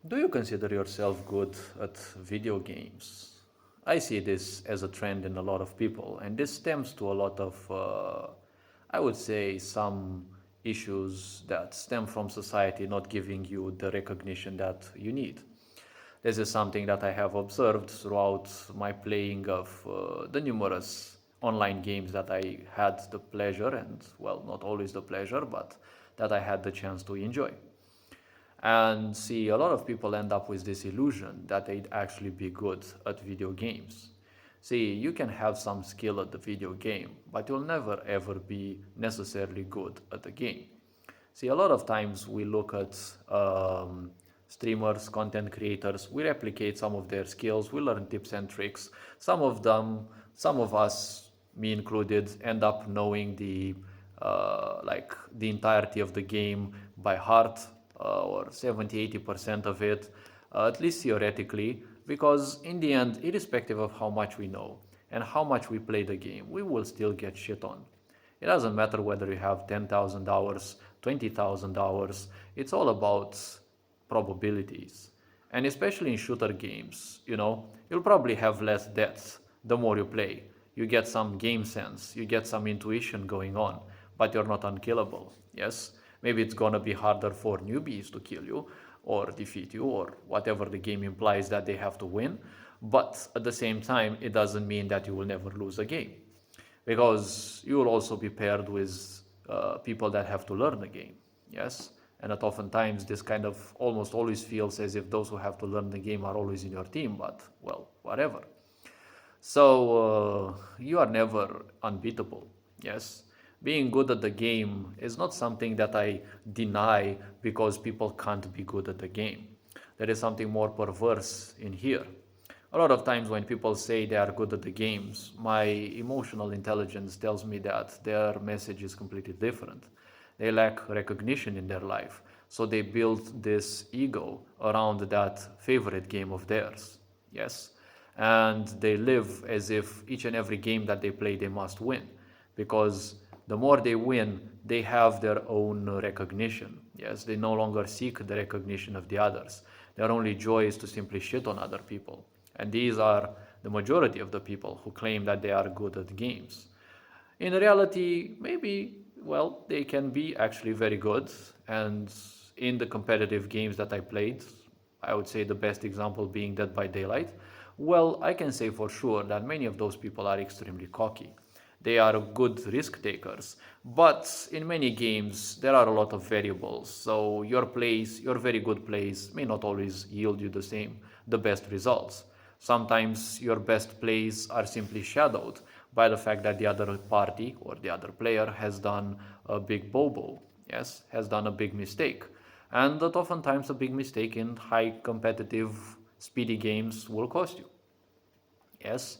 Do you consider yourself good at video games? I see this as a trend in a lot of people, and this stems to a lot of, I would say, some issues that stem from society not giving you the recognition that you need. This is something that I have observed throughout my playing of the numerous online games that I had the pleasure, and well, not always the pleasure, but that I had the chance to enjoy. And see, a lot of people end up with this illusion that they'd actually be good at video games. See, you can have some skill at the video game, but you'll never ever be necessarily good at the game. See, a lot of times we look at streamers, content creators, we replicate some of their skills, we learn tips and tricks. Some of them, some of us, me included, end up knowing like the entirety of the game by heart, or 70-80% of it, at least theoretically, because in the end, irrespective of how much we know and how much we play the game, we will still get shit on. It doesn't matter whether you have 10,000 hours, 20,000 hours, it's all about probabilities. And especially in shooter games, you'll probably have less deaths the more you play. You get some game sense, you get some intuition going on, but you're not unkillable. Yes? Maybe it's gonna be harder for newbies to kill you or defeat you or whatever the game implies that they have to win. But at the same time, it doesn't mean that you will never lose a game because you will also be paired with people that have to learn the game. Yes? And that oftentimes this kind of almost always feels as if those who have to learn the game are always in your team, but well, whatever. So you are never unbeatable. Yes. Being good at the game is not something that I deny because people can't be good at the game. There is something more perverse in here. A lot of times when people say they are good at the games, my emotional intelligence tells me that their message is completely different. They lack recognition in their life, so they build this ego around that favorite game of theirs. Yes? And they live as if each and every game that they play they must win because the more they win, they have their own recognition. Yes, they no longer seek the recognition of the others. Their only joy is to simply shit on other people. And these are the majority of the people who claim that they are good at games. In reality, maybe, well, they can be actually very good. And in the competitive games that I played, I would say the best example being Dead by Daylight, well, I can say for sure that many of those people are extremely cocky. They are good risk takers. But in many games, there are a lot of variables. So your plays, your very good plays, may not always yield you the best results. Sometimes your best plays are simply shadowed by the fact that the other party or the other player has done a big bobo, yes, has done a big mistake. And that oftentimes a big mistake in high competitive speedy games will cost you. Yes.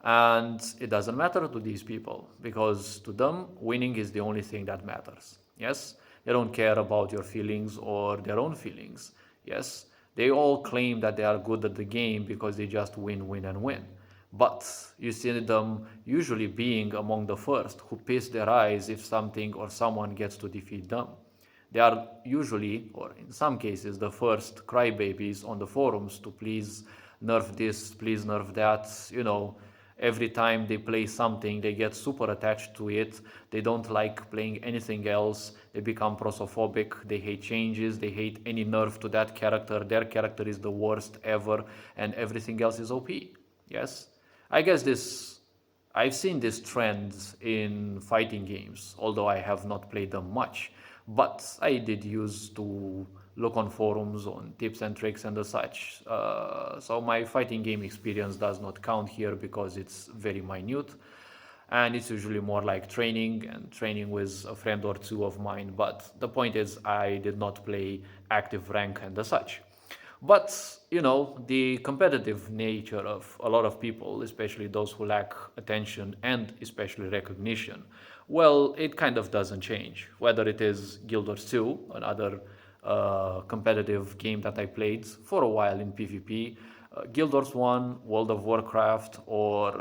And it doesn't matter to these people because to them, winning is the only thing that matters. Yes. They don't care about your feelings or their own feelings. Yes. They all claim that they are good at the game because they just win, win, and win. But you see them usually being among the first who piss their eyes if something or someone gets to defeat them. They are usually, or in some cases, the first crybabies on the forums to please nerf this, please nerf that. Every time they play something, they get super attached to it. They don't like playing anything else. They become prosophobic. They hate changes. They hate any nerf to that character. Their character is the worst ever, and everything else is OP. Yes? I guess I've seen this trend in fighting games, although I have not played them much. But I did use to look on forums on tips and tricks and the such. So my fighting game experience does not count here because it's very minute. And it's usually more like training and training with a friend or two of mine. But the point is, I did not play active rank and the such. But, the competitive nature of a lot of people, especially those who lack attention and especially recognition, well, it kind of doesn't change. Whether it is Guild Wars 2, another competitive game that I played for a while in PvP, Guild Wars 1, World of Warcraft, or,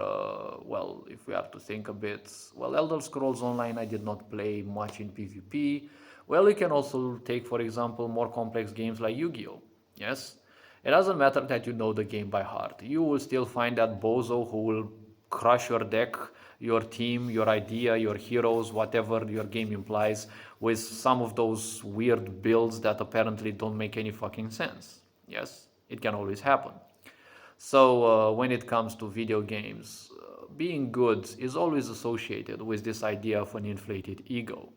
well, if we are to think a bit, well, Elder Scrolls Online, I did not play much in PvP. Well, you can also take, for example, more complex games like Yu-Gi-Oh! Yes? It doesn't matter that you know the game by heart. You will still find that bozo who will crush your deck, your team, your idea, your heroes, whatever your game implies, with some of those weird builds that apparently don't make any fucking sense. Yes, it can always happen. So when it comes to video games, being good is always associated with this idea of an inflated ego.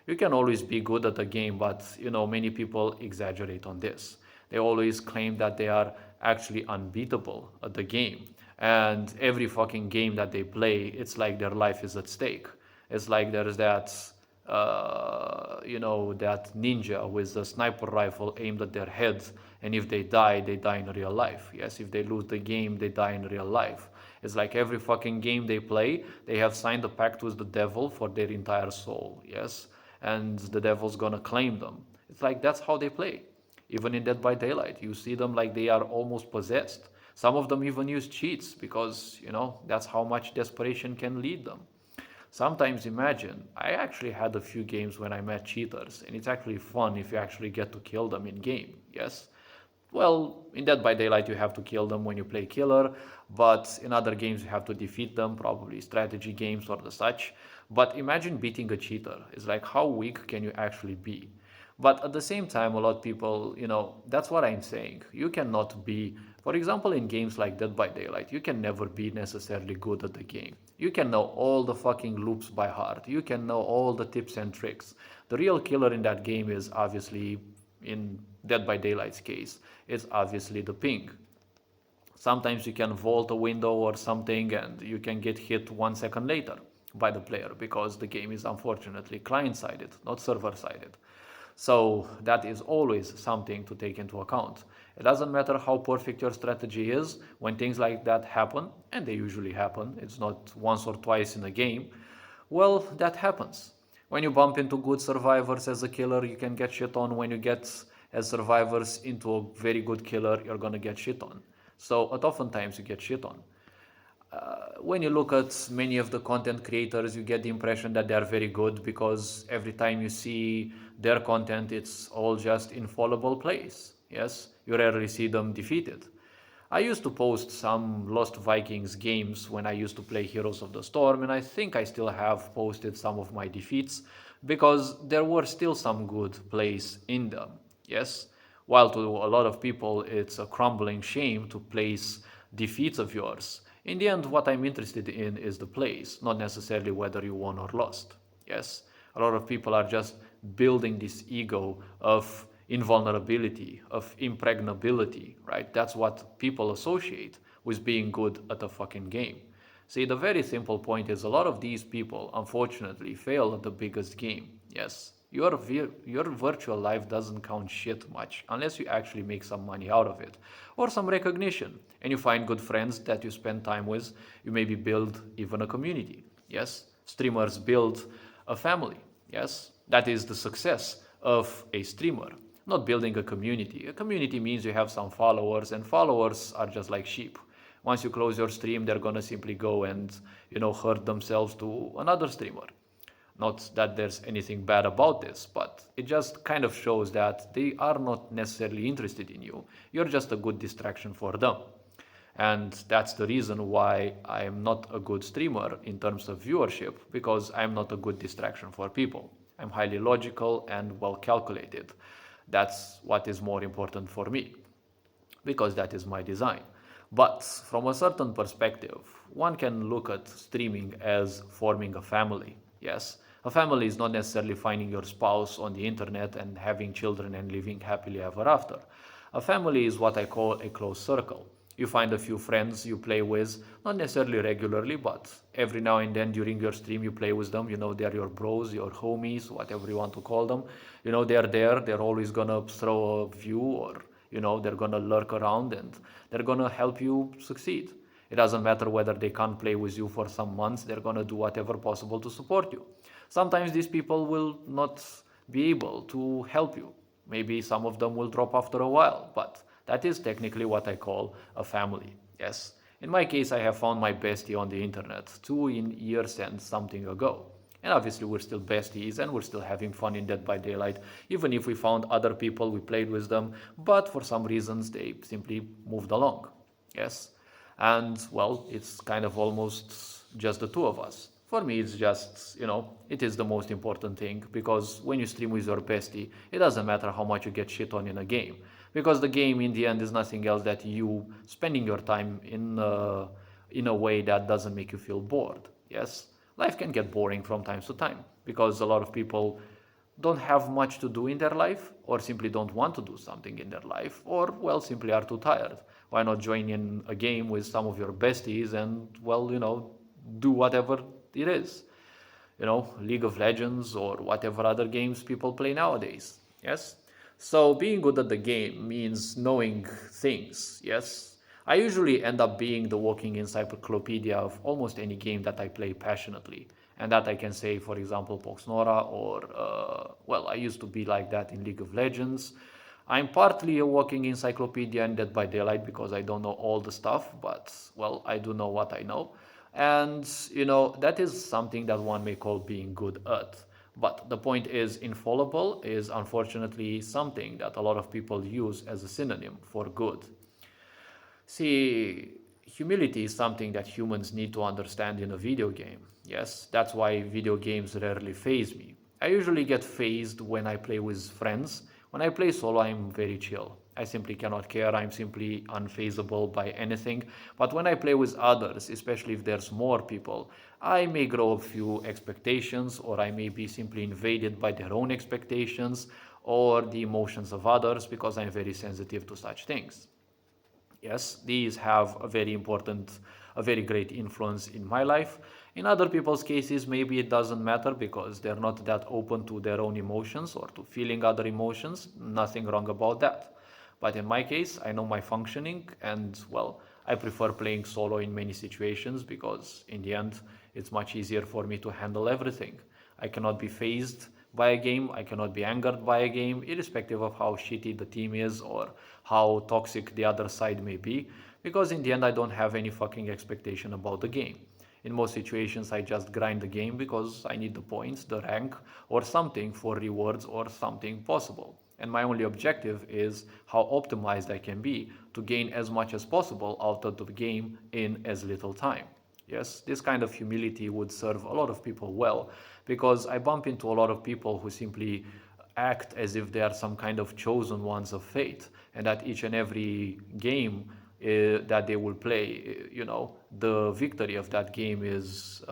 You can always be good at a game, but many people exaggerate on this. They always claim that they are actually unbeatable at the game. And every fucking game that they play, it's like their life is at stake. It's like there's that ninja with a sniper rifle aimed at their heads, and if they die in real life. Yes, if they lose the game, they die in real life. It's like every fucking game they play, they have signed a pact with the devil for their entire soul. Yes, and the devil's gonna claim them. It's like that's how they play. Even in Dead by Daylight, you see them like they are almost possessed. Some of them even use cheats because, that's how much desperation can lead them. Sometimes imagine, I actually had a few games when I met cheaters, and it's actually fun if you actually get to kill them in game, yes? Well, in Dead by Daylight you have to kill them when you play killer, but in other games you have to defeat them, probably strategy games or the such. But imagine beating a cheater. It's like, how weak can you actually be? But at the same time, a lot of people, that's what I'm saying. You cannot be, for example, in games like Dead by Daylight, you can never be necessarily good at the game. You can know all the fucking loops by heart. You can know all the tips and tricks. The real killer in that game is obviously, in Dead by Daylight's case, is obviously the ping. Sometimes you can vault a window or something and you can get hit 1 second later by the player because the game is unfortunately client-sided, not server-sided. So that is always something to take into account. It doesn't matter how perfect your strategy is, when things like that happen, and they usually happen, it's not once or twice in a game, well, that happens. When you bump into good survivors as a killer, you can get shit on. When you get as survivors into a very good killer, you're gonna get shit on. So oftentimes you get shit on. When you look at many of the content creators, you get the impression that they are very good because every time you see their content, it's all just infallible plays. Yes, you rarely see them defeated. I used to post some Lost Vikings games when I used to play Heroes of the Storm, and I think I still have posted some of my defeats because there were still some good plays in them. Yes, while to a lot of people it's a crumbling shame to place defeats of yours. In the end, what I'm interested in is the plays, not necessarily whether you won or lost. Yes, a lot of people are just building this ego of invulnerability, of impregnability, right? That's what people associate with being good at a fucking game. See, the very simple point is a lot of these people, unfortunately, fail at the biggest game. Yes, your virtual life doesn't count shit much unless you actually make some money out of it or some recognition and you find good friends that you spend time with. You maybe build even a community. Yes, streamers build a family. Yes, that is the success of a streamer, not building a community. A community means you have some followers, and followers are just like sheep. Once you close your stream, they're gonna simply go and hurt themselves to another streamer. Not that there's anything bad about this, but it just kind of shows that they are not necessarily interested in you. You're just a good distraction for them. And that's the reason why I am not a good streamer in terms of viewership, because I'm not a good distraction for people. I'm highly logical and well calculated. That's what is more important for me, because that is my design. But from a certain perspective, one can look at streaming as forming a family. Yes, a family is not necessarily finding your spouse on the internet and having children and living happily ever after. A family is what I call a close circle. You find a few friends you play with, not necessarily regularly, but every now and then during your stream you play with them. They're your bros, your homies, whatever you want to call them. They're there, they're always gonna throw a view, or they're gonna lurk around and they're gonna help you succeed. It doesn't matter whether they can't play with you for some months, they're gonna do whatever possible to support you. Sometimes these people will not be able to help you. Maybe some of them will drop after a while, but that is technically what I call a family. Yes. In my case, I have found my bestie on the internet 2 years and something ago. And obviously we're still besties and we're still having fun in Dead by Daylight, even if we found other people, we played with them, but for some reasons they simply moved along. Yes. And well, it's kind of almost just the two of us. For me, it's just, it is the most important thing, because when you stream with your bestie, it doesn't matter how much you get shit on in a game, because the game in the end is nothing else that you spending your time in a way that doesn't make you feel bored. Yes, life can get boring from time to time because a lot of people don't have much to do in their life, or simply don't want to do something in their life, or well, simply are too tired. Why not join in a game with some of your besties and, well, do whatever it is? League of Legends or whatever other games people play nowadays. Yes? So being good at the game means knowing things. Yes? I usually end up being the walking encyclopedia of almost any game that I play passionately. And that I can say, for example, Poxnora, or, well, I used to be like that in League of Legends. I'm partly a walking encyclopedia in Dead by Daylight because I don't know all the stuff, but, well, I do know what I know. And, that is something that one may call being good at. But the point is, infallible is unfortunately something that a lot of people use as a synonym for good. See, humility is something that humans need to understand in a video game. Yes, that's why video games rarely faze me. I usually get fazed when I play with friends. When I play solo, I'm very chill. I simply cannot care. I'm simply unfazable by anything. But when I play with others, especially if there's more people, I may grow a few expectations, or I may be simply invaded by their own expectations or the emotions of others, because I'm very sensitive to such things. Yes, these have a very great influence in my life. In other people's cases, maybe it doesn't matter because they're not that open to their own emotions or to feeling other emotions. Nothing wrong about that. But in my case, I know my functioning, and well, I prefer playing solo in many situations because in the end, it's much easier for me to handle everything. I cannot be fazed by a game, I cannot be angered by a game, irrespective of how shitty the team is or how toxic the other side may be, because in the end, I don't have any fucking expectation about the game. In most situations, I just grind the game because I need the points, the rank, or something for rewards or something possible. And my only objective is how optimized I can be to gain as much as possible out of the game in as little time. Yes, this kind of humility would serve a lot of people well, because I bump into a lot of people who simply act as if they are some kind of chosen ones of fate, and that each and every game that they will play, the victory of that game is,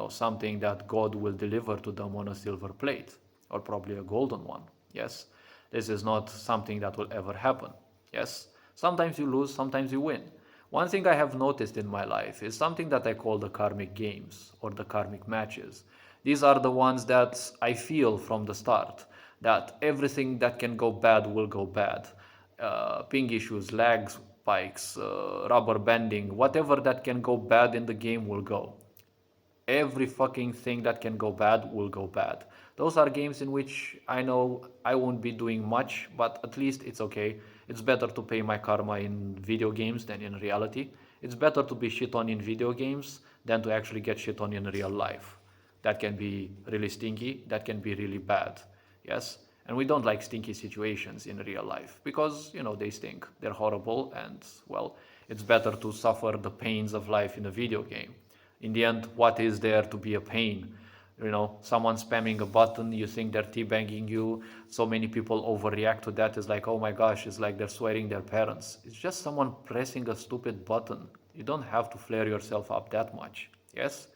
something that God will deliver to them on a silver plate, or probably a golden one. Yes, this is not something that will ever happen. Yes, sometimes you lose, sometimes you win. One thing I have noticed in my life is something that I call the karmic games, or the karmic matches. These are the ones that I feel from the start, that everything that can go bad will go bad. Ping issues, lags, spikes, rubber banding, whatever that can go bad in the game will go. Every fucking thing that can go bad will go bad. Those are games in which I know I won't be doing much, but at least it's okay. It's better to pay my karma in video games than in reality. It's better to be shit on in video games than to actually get shit on in real life. That can be really stinky, that can be really bad. Yes? And we don't like stinky situations in real life because, they stink. They're horrible, and, well, it's better to suffer the pains of life in a video game. In the end, what is there to be a pain? Someone spamming a button, you think they're teabagging you. So many people overreact to that. It's like, oh my gosh, it's like they're swearing their parents. It's just someone pressing a stupid button. You don't have to flare yourself up that much. Yes?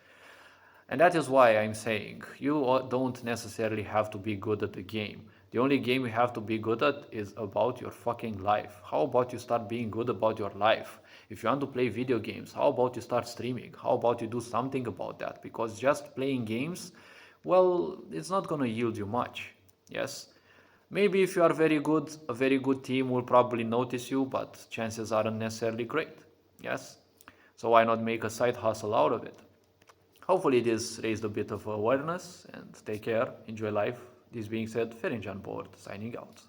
And that is why I'm saying you don't necessarily have to be good at the game. The only game you have to be good at is about your fucking life. How about you start being good about your life? If you want to play video games, how about you start streaming? How about you do something about that? Because just playing games, well, it's not going to yield you much. Yes? Maybe if you are very good, a very good team will probably notice you, but chances aren't necessarily great. Yes? So why not make a side hustle out of it? Hopefully this raised a bit of awareness, and take care, enjoy life. This being said, Ferinjan Board signing out.